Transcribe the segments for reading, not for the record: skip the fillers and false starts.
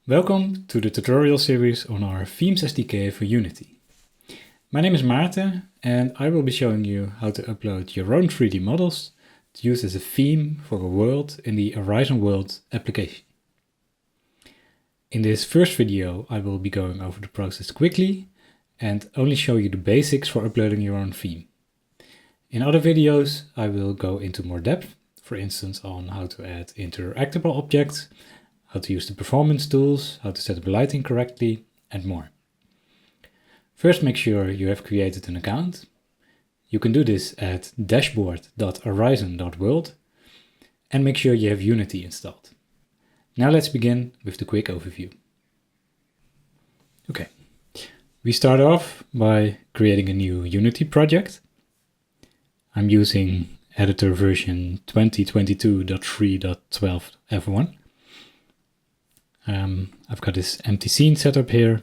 Welcome to the tutorial series on our Themes SDK for Unity. My name is Maarten and I will be showing you how to upload your own 3D models to use as a theme for a world in the Aryzon.World application. In this first video I will be going over the process quickly and only show you the basics for uploading your own theme. In other videos I will go into more depth, for instance on how to add interactable objects, how to use the performance tools, how to set up lighting correctly, and more. First, make sure you have created an account. You can do this at dashboard.aryzon.world and make sure you have Unity installed. Now let's begin with the quick overview. Okay, we start off by creating a new Unity project. I'm using editor version 2022.3.12 F1. I've got this empty scene set up here.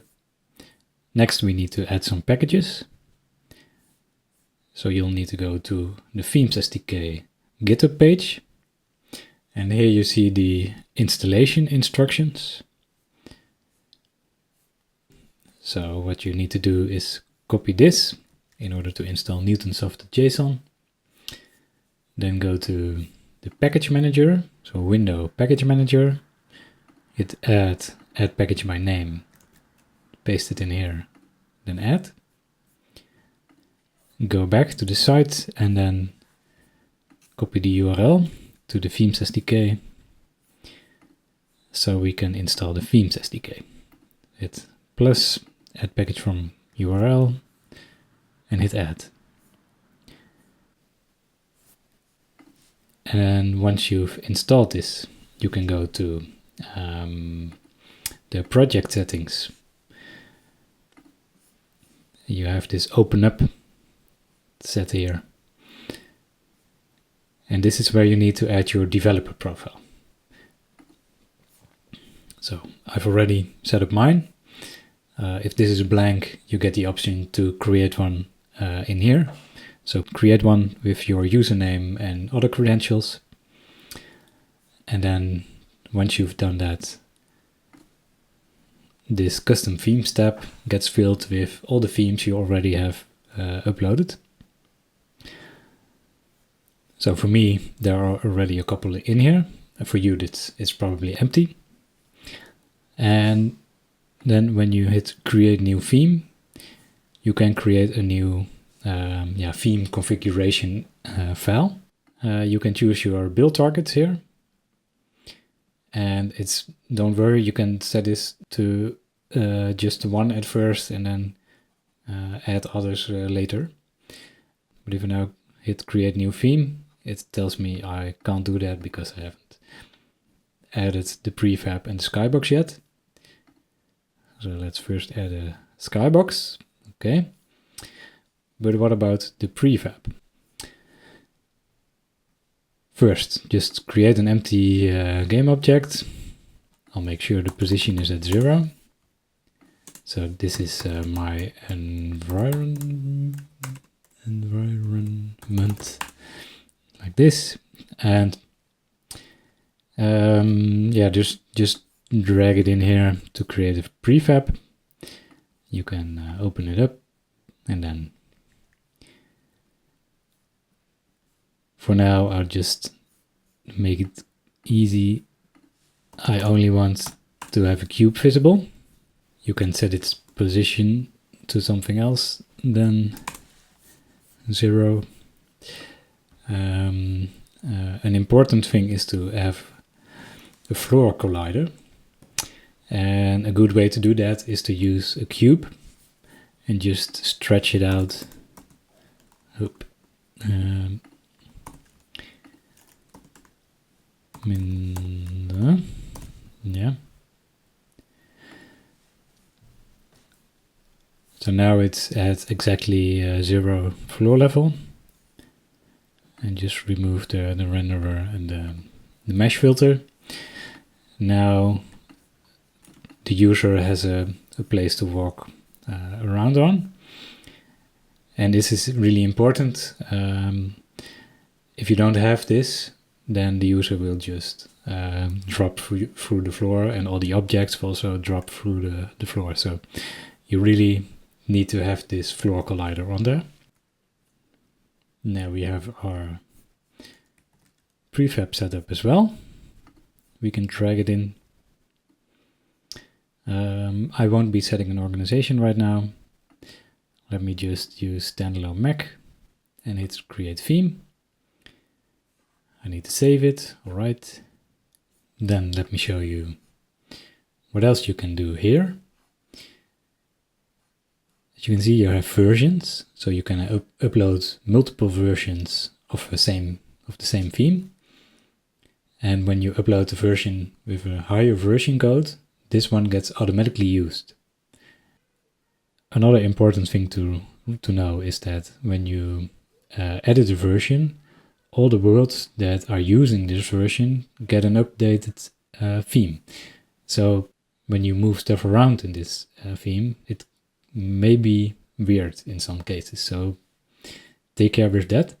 Next we need to add some packages. So you'll need to go to the Themes SDK GitHub page. And here you see the installation instructions. So what you need to do is copy this in order to install Newtonsoft.json. Then go to the package manager, so window package manager. Hit add package by name, paste it in here, then add. Go back to the site and then copy the URL to the Themes SDK so we can install the Themes SDK. Hit plus, add package from URL and hit add. And once you've installed this, you can go to the project settings. You have this open up set here. And this is where you need to add your developer profile. So I've already set up mine. If this is blank, you get the option to create one in here. So create one with your username and other credentials. And then once you've done that, this custom themes tab gets filled with all the themes you already have uploaded. So for me, there are already a couple in here. For you, it's probably empty. And then when you hit create new theme, you can create a new theme configuration file. You can choose your build targets here. And don't worry, you can set this to just one at first and then add others later. But if I now hit create new theme, it tells me I can't do that because I haven't added the prefab and the skybox yet. So let's first add a skybox. Okay. But what about the prefab? First, just create an empty game object. I'll make sure the position is at 0. So this is my environment, like this. And just drag it in here to create a prefab. You can open it up and then for now, I'll just make it easy. I only want to have a cube visible. You can set its position to something else than 0. An important thing is to have a floor collider. And a good way to do that is to use a cube and just stretch it out. Yeah. So now it's at exactly 0 floor level. And just remove the renderer and the mesh filter. Now the user has a place to walk around on. And this is really important. If you don't have this, then the user will just drop through the floor, and all the objects will also drop through the floor. So you really need to have this floor collider on there. Now we have our prefab setup as well. We can drag it in. I won't be setting an organization right now. Let me just use standalone Mac and hit create theme. I need to save it. All right. Then let me show you what else you can do here. As you can see, you have versions, so you can upload multiple versions of the same theme. And when you upload the version with a higher version code, this one gets automatically used. Another important thing to know is that when you edit a version, all the worlds that are using this version get an updated theme. So when you move stuff around in this theme, it may be weird in some cases. So take care with that.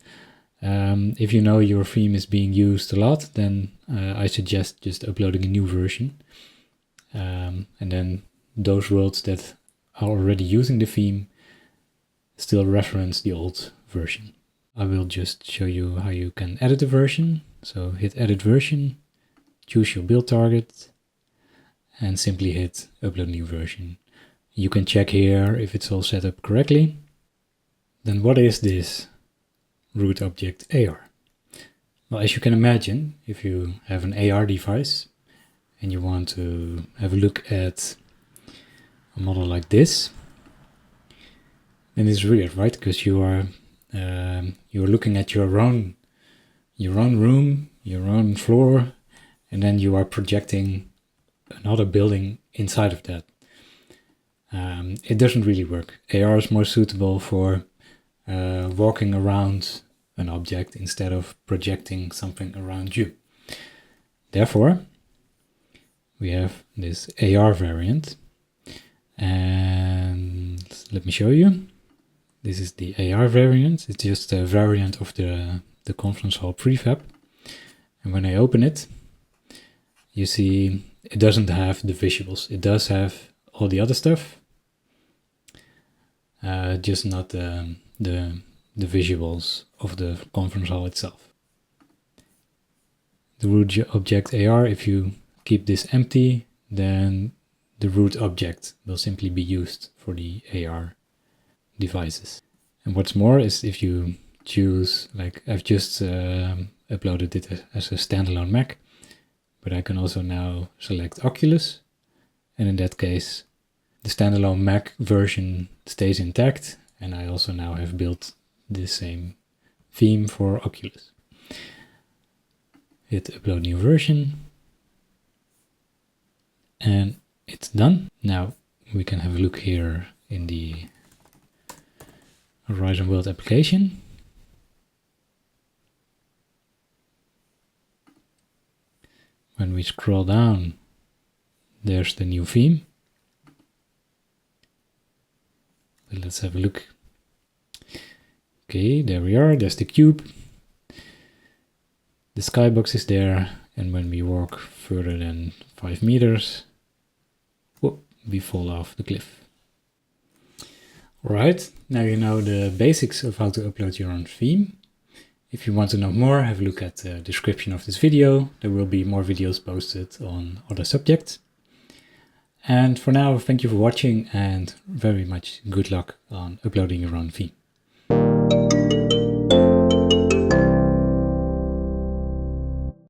If you know your theme is being used a lot, then I suggest just uploading a new version. And then those worlds that are already using the theme still reference the old version. I will just show you how you can edit a version. So hit edit version, choose your build target, and simply hit upload new version. You can check here if it's all set up correctly. Then what is this root object AR? Well, as you can imagine, if you have an AR device and you want to have a look at a model like this, then it's weird, right? Because you're looking at your own room, your own floor, and then you are projecting another building inside of that. It doesn't really work. AR is more suitable for walking around an object instead of projecting something around you. Therefore, we have this AR variant, and let me show you. This is the AR variant. It's just a variant of the conference hall prefab. And when I open it, you see it doesn't have the visuals. It does have all the other stuff, just not the visuals of the conference hall itself. The root object AR, if you keep this empty, then the root object will simply be used for the AR devices. And what's more is if you choose, like I've just uploaded it as a standalone Mac, but I can also now select Oculus, and in that case the standalone Mac version stays intact, and I also now have built the same theme for Oculus. Hit upload new version, and it's done. Now we can have a look here in the Aryzon.World application. When we scroll down, there's the new theme. But let's have a look. Okay, there we are. There's the cube. The skybox is there, and when we walk further than 5 meters, whoop, we fall off the cliff. Alright, now you know the basics of how to upload your own theme. If you want to know more, have a look at the description of this video. There will be more videos posted on other subjects. And for now, thank you for watching, and very much good luck on uploading your own theme.